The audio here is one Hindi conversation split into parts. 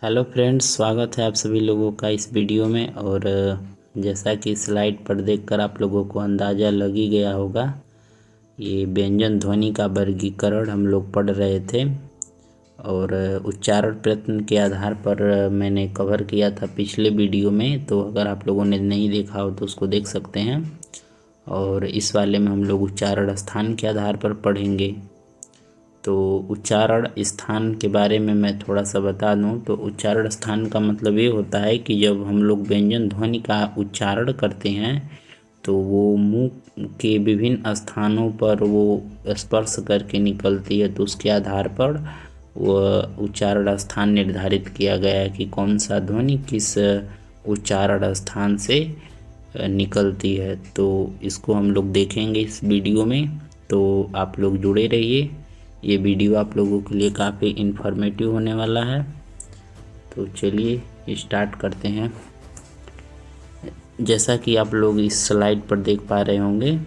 हेलो फ्रेंड्स, स्वागत है आप सभी लोगों का इस वीडियो में। और जैसा कि स्लाइड पर देखकर आप लोगों को अंदाज़ा लग ही गया होगा, ये व्यंजन ध्वनि का वर्गीकरण हम लोग पढ़ रहे थे। और उच्चारण प्रयत्न के आधार पर मैंने कवर किया था पिछले वीडियो में, तो अगर आप लोगों ने नहीं देखा हो तो उसको देख सकते हैं। और इस वाले में हम लोग उच्चारण स्थान के आधार पर पढ़ेंगे। तो उच्चारण स्थान के बारे में मैं थोड़ा सा बता दूं तो उच्चारण स्थान का मतलब ये होता है कि जब हम लोग व्यंजन ध्वनि का उच्चारण करते हैं तो वो मुंह के विभिन्न स्थानों पर वो स्पर्श करके निकलती है, तो उसके आधार पर वह उच्चारण स्थान निर्धारित किया गया है कि कौन सा ध्वनि किस उच्चारण स्थान से निकलती है। तो इसको हम लोग देखेंगे इस वीडियो में, तो आप लोग जुड़े रहिए। ये वीडियो आप लोगों के लिए काफ़ी इन्फॉर्मेटिव होने वाला है। तो चलिए स्टार्ट करते हैं। जैसा कि आप लोग इस स्लाइड पर देख पा रहे होंगे,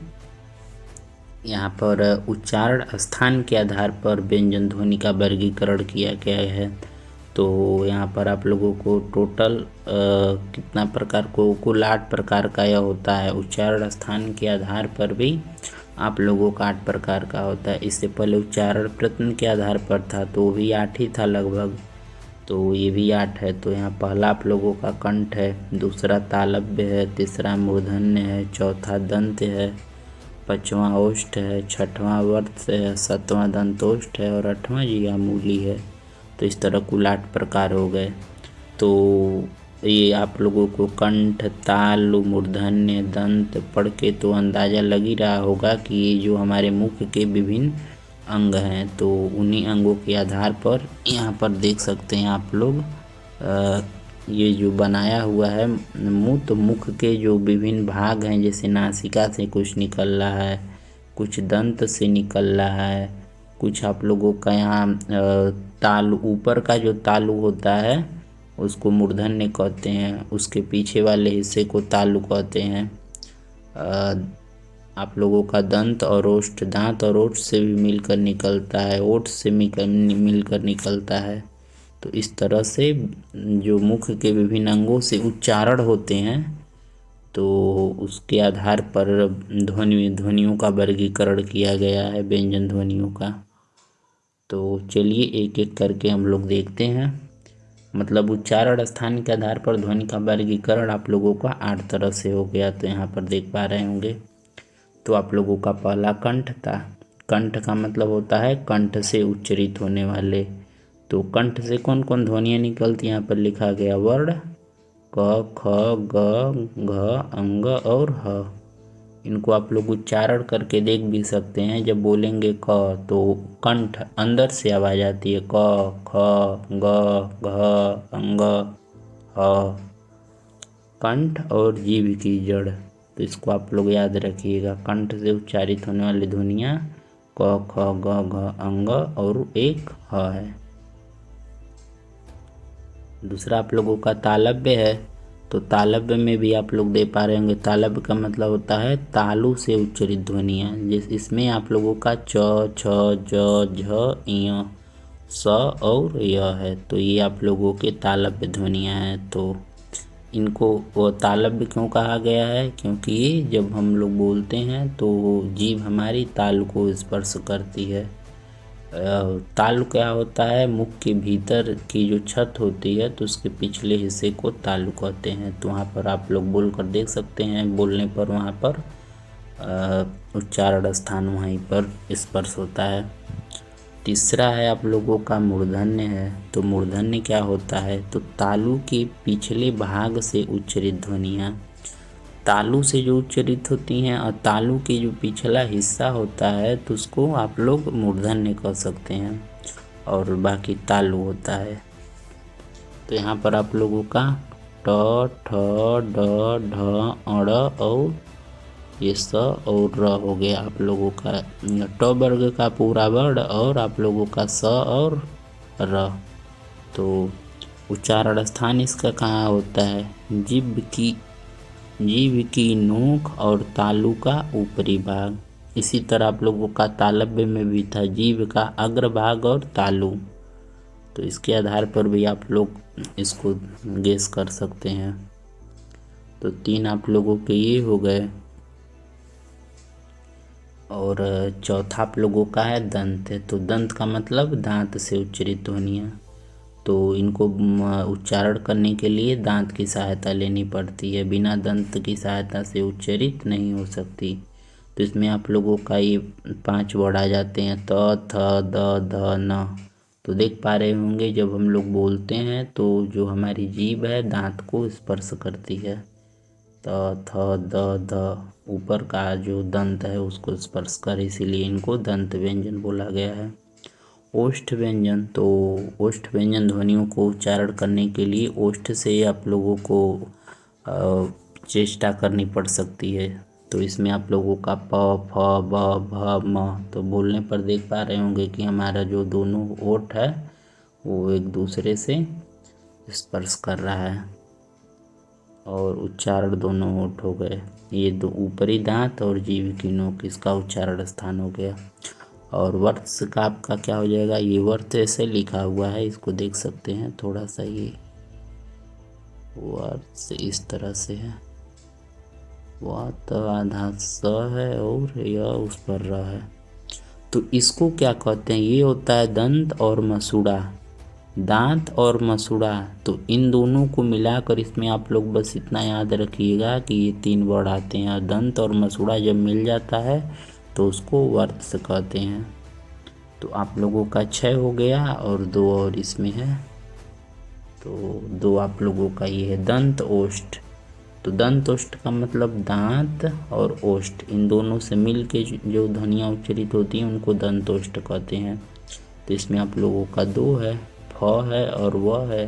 यहाँ पर उच्चारण स्थान के आधार पर व्यंजन ध्वनि का वर्गीकरण किया गया है। तो यहाँ पर आप लोगों को टोटल कितना प्रकार को कुल 8 प्रकार का यह होता है। उच्चारण स्थान के आधार पर भी आप लोगों का 8 प्रकार का होता है। इससे पहले उच्चारण प्रयत्न के आधार पर था तो वो भी 8 ही था लगभग, तो ये भी 8 है। तो यहाँ पहला आप लोगों का कंठ है, दूसरा तालव्य है, तीसरा मूर्धन्य है, चौथा दंत है, पाँचवां ओष्ठ है, छठवां वर्त है, सातवां दंतोष्ठ है और आठवां जिह्वामूली है। तो इस तरह कुल 8 प्रकार हो गए। तो ये आप लोगों को कंठ, ताल, मूर्धन्य, दंत पढ़ के तो अंदाज़ा लग ही रहा होगा कि ये जो हमारे मुख के विभिन्न अंग हैं, तो उन्हीं अंगों के आधार पर यहाँ पर देख सकते हैं आप लोग ये जो बनाया हुआ है मुंह। तो मुख के जो विभिन्न भाग हैं, जैसे नासिका से कुछ निकल रहा है, कुछ दंत से निकल रहा है, कुछ आप लोगों का यहाँ तालु, ऊपर का जो तालु होता है उसको मूर्धन्य कहते हैं, उसके पीछे वाले हिस्से को तालु कहते हैं। आप लोगों का दंत और ओष्ठ, दांत और ओठ से भी मिलकर निकलता है, ओठ से मिलकर निकलता है। तो इस तरह से जो मुख के विभिन्न अंगों से उच्चारण होते हैं, तो उसके आधार पर ध्वनियों का वर्गीकरण किया गया है, व्यंजन ध्वनियों का। तो चलिए एक एक करके हम लोग देखते हैं। मतलब उच्चारण स्थान के आधार पर ध्वनि का वर्गीकरण आप लोगों का 8 तरह से हो गया। तो यहाँ पर देख पा रहे होंगे। तो आप लोगों का पहला कंठ था। कंठ का मतलब होता है कंठ से उच्चरित होने वाले। तो कंठ से कौन कौन ध्वनियाँ निकलती हैं, यहाँ पर लिखा गया वर्ण क, ख, ग, घ, अंग और ह। इनको आप लोग उच्चारण करके देख भी सकते हैं। जब बोलेंगे क तो कंठ अंदर से आवाज़ आती है, क, ख, ग, घ, अंग, ह। कंठ और जीभ की जड़, तो इसको आप लोग याद रखिएगा। कंठ से उच्चारित होने वाली ध्वनियाँ क, ख, ग, घ, अंग और एक ह है। दूसरा आप लोगों का तालव्य है। तो तालव्य में भी आप लोग दे पा रहे होंगे। तालव्य का मतलब होता है तालु से उच्चरित ध्वनियाँ। इसमें आप लोगों का च, छ, ज, झ, ञ, स और य है। तो ये आप लोगों के तालव्य ध्वनियाँ हैं। तो इनको वो तालव्य क्यों कहा गया है, क्योंकि जब हम लोग बोलते हैं तो जीभ हमारी तालु को स्पर्श करती है। तालु क्या होता है, मुख के भीतर की जो छत होती है तो उसके पिछले हिस्से को तालु कहते हैं। तो वहाँ पर आप लोग बोल कर देख सकते हैं, बोलने पर वहाँ पर उच्चारण स्थान वहीं पर स्पर्श होता है। तीसरा है आप लोगों का मूर्धन्य है। तो मूर्धन्य क्या होता है, तो तालु के पिछले भाग से उच्चरित ध्वनियाँ तालु से जो उच्चरित होती हैं, और तालु के जो पिछला हिस्सा होता है तो उसको आप लोग मूर्धन्य कह सकते हैं, और बाकी तालु होता है। तो यहाँ पर आप लोगों का ट, ठ, ड, ढ, अड़ और ये स और र हो गया आप लोगों का ट वर्ग का पूरा वर्ण, और आप लोगों का स और र। तो उच्चारण स्थान इसका कहाँ होता है, जीभ की नोक और तालु का ऊपरी भाग। इसी तरह आप लोगों का तालव्य में भी था जीभ का अग्रभाग और तालु। तो इसके आधार पर भी आप लोग इसको गेस कर सकते हैं। तो 3 आप लोगों के ये हो गए। और चौथा आप लोगों का है दंत है। तो दंत का मतलब दांत से उच्चरित ध्वनियाँ। तो इनको उच्चारण करने के लिए दांत की सहायता लेनी पड़ती है, बिना दंत की सहायता से उच्चरित नहीं हो सकती। तो इसमें आप लोगों का ये 5 वर्ड आ जाते हैं त, थ, द, ध, न। तो देख पा रहे होंगे जब हम लोग बोलते हैं तो जो हमारी जीभ है दांत को स्पर्श करती है। त, थ, द, ध ऊपर का जो दंत है उसको स्पर्श कर, इसीलिए इनको दंत व्यंजन बोला गया है। ओष्ठ व्यंजन। तो ओष्ठ व्यंजन ध्वनियों को उच्चारण करने के लिए ओष्ठ से आप लोगों को चेष्टा करनी पड़ सकती है। तो इसमें आप लोगों का प, फ, ब, भ, म। तो बोलने पर देख पा रहे होंगे कि हमारा जो दोनों ओठ है वो एक दूसरे से स्पर्श कर रहा है और उच्चारण दोनों ओठ हो गए। ये दो ऊपरी दांत और जीभ की नोक, इसका उच्चारण स्थान हो गया। और वर्ष का आपका क्या हो जाएगा, ये वर्ष ऐसे लिखा हुआ है, इसको देख सकते हैं थोड़ा सा, ये वर्ष इस तरह से है, वह तो आधा स है और यह उस पर र है। तो इसको क्या कहते हैं, ये होता है दंत और मसूड़ा। दांत और मसूड़ा, तो इन दोनों को मिलाकर इसमें आप लोग बस इतना याद रखिएगा कि ये 3 वर्ड आते हैं। दंत और मसूड़ा जब मिल जाता है तो उसको वर्ष कहते हैं। तो आप लोगों का 6 हो गया और 2 और इसमें है, तो 2 आप लोगों का ये है दंत ओष्ठ। तो दंत ओष्ठ का मतलब दांत और ओष्ठ इन दोनों से मिल के जो ध्वनियाँ उच्चरित होती हैं उनको दंत ओष्ठ कहते हैं। तो इसमें आप लोगों का 2 है, फ है और व है।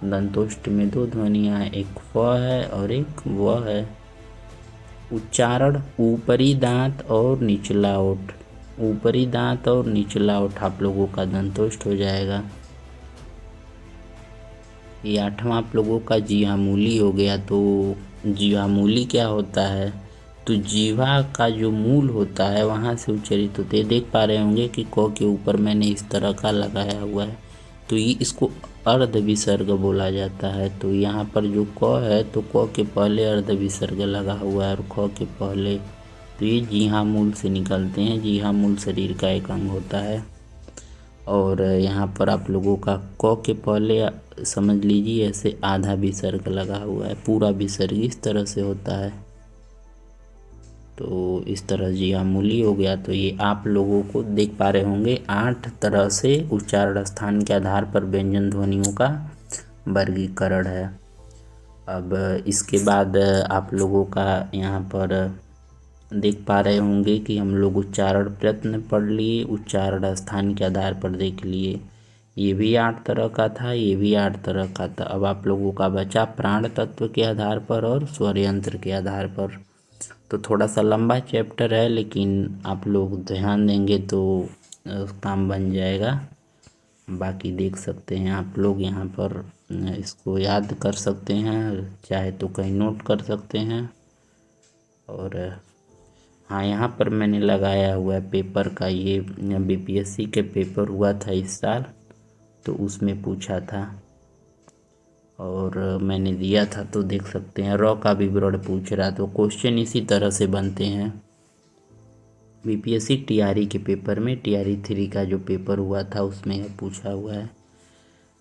दंतोष्ठ में 2 ध्वनियाँ हैं, एक फ है और एक व है। उच्चारण ऊपरी दांत और निचला ओठ। ऊपरी दांत और निचला ओठ आप लोगों का दंतोष्ठ हो जाएगा। ये 8वां आप लोगों का जीवामूली हो गया। तो जीवामूली क्या होता है, तो जीवा का जो मूल होता है वहाँ से उच्चरित होते हैं। देख पा रहे होंगे कि क के ऊपर मैंने इस तरह का लगाया हुआ है, तो ये इसको अर्ध विसर्ग बोला जाता है। तो यहाँ पर जो क है तो क के पहले अर्ध विसर्ग लगा हुआ है और ख के पहले, तो ये जीहा मूल से निकलते हैं। जीहा मूल शरीर का एक अंग होता है। और यहाँ पर आप लोगों का क के पहले समझ लीजिए ऐसे आधा विसर्ग लगा हुआ है, पूरा विसर्ग इस तरह से होता है। तो इस तरह जीवामूली हो गया। तो ये आप लोगों को देख पा रहे होंगे 8 तरह से उच्चारण स्थान के आधार पर व्यंजन ध्वनियों का वर्गीकरण है। अब इसके बाद आप लोगों का यहाँ पर देख पा रहे होंगे कि हम लोग उच्चारण प्रयत्न पढ़ लिए, उच्चारण स्थान के आधार पर देख लिए। ये भी 8 तरह का था, ये भी 8 तरह का था। अब आप लोगों का बचा प्राण तत्व के आधार पर और स्वर यंत्र के आधार पर। तो थोड़ा सा लंबा चैप्टर है, लेकिन आप लोग ध्यान देंगे तो काम बन जाएगा। बाकी देख सकते हैं आप लोग यहाँ पर, इसको याद कर सकते हैं, चाहे तो कहीं नोट कर सकते हैं। और हाँ, यहाँ पर मैंने लगाया हुआ है पेपर का, ये बीपीएससी के पेपर हुआ था इस साल, तो उसमें पूछा था और मैंने दिया था। तो देख सकते हैं रॉ का विवरण पूछ रहा, तो क्वेश्चन इसी तरह से बनते हैं। बीपीएससी टीआरई के पेपर में, टीआरई 3 का जो पेपर हुआ था उसमें यह पूछा हुआ है।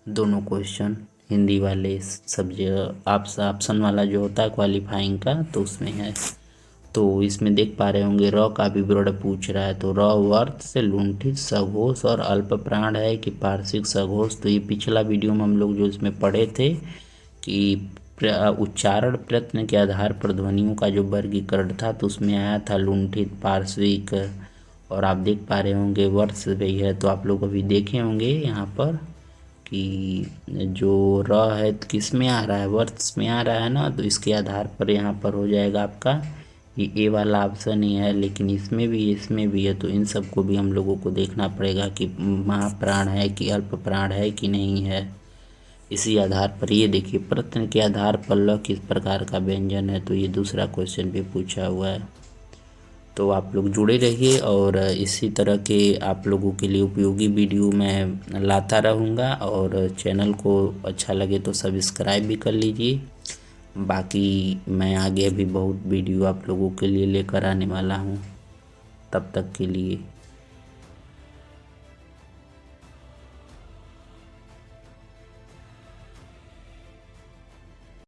दोनों क्वेश्चन हिंदी वाले सब्जेक्ट ऑप्शन वाला जो होता है क्वालिफाइंग का, तो उसमें है। तो इसमें देख पा रहे होंगे रॉ का विवरण पूछ रहा है। तो रॉ वर्त से लुंठित सघोष और अल्प प्राण है कि पार्श्विक सघोष। तो ये पिछला वीडियो में हम लोग जो इसमें पढ़े थे कि उच्चारण प्रयत्न के आधार पर ध्वनियों का जो वर्गीकरण था, तो उसमें आया था लुंठित, पार्श्विक। और आप देख पा रहे होंगे वर्ष भी है। तो आप लोग अभी देखे होंगे यहाँ पर कि जो र है किस में आ रहा है, वर्ष में आ रहा है ना, तो इसके आधार पर यहाँ पर हो जाएगा आपका ये ए वाला ऑप्शन ही है। लेकिन इसमें भी है, तो इन सब को भी हम लोगों को देखना पड़ेगा कि महाप्राण है कि अल्प प्राण है कि नहीं है। इसी आधार पर ये देखिए प्रश्न के आधार पर ल किस प्रकार का व्यंजन है, तो ये दूसरा क्वेश्चन भी पूछा हुआ है। तो आप लोग जुड़े रहिए और इसी तरह के आप लोगों के लिए उपयोगी वीडियो मैं लाता रहूँगा। और चैनल को अच्छा लगे तो सब्सक्राइब भी कर लीजिए। बाकी मैं आगे भी बहुत वीडियो आप लोगों के लिए लेकर आने वाला हूँ। तब तक के लिए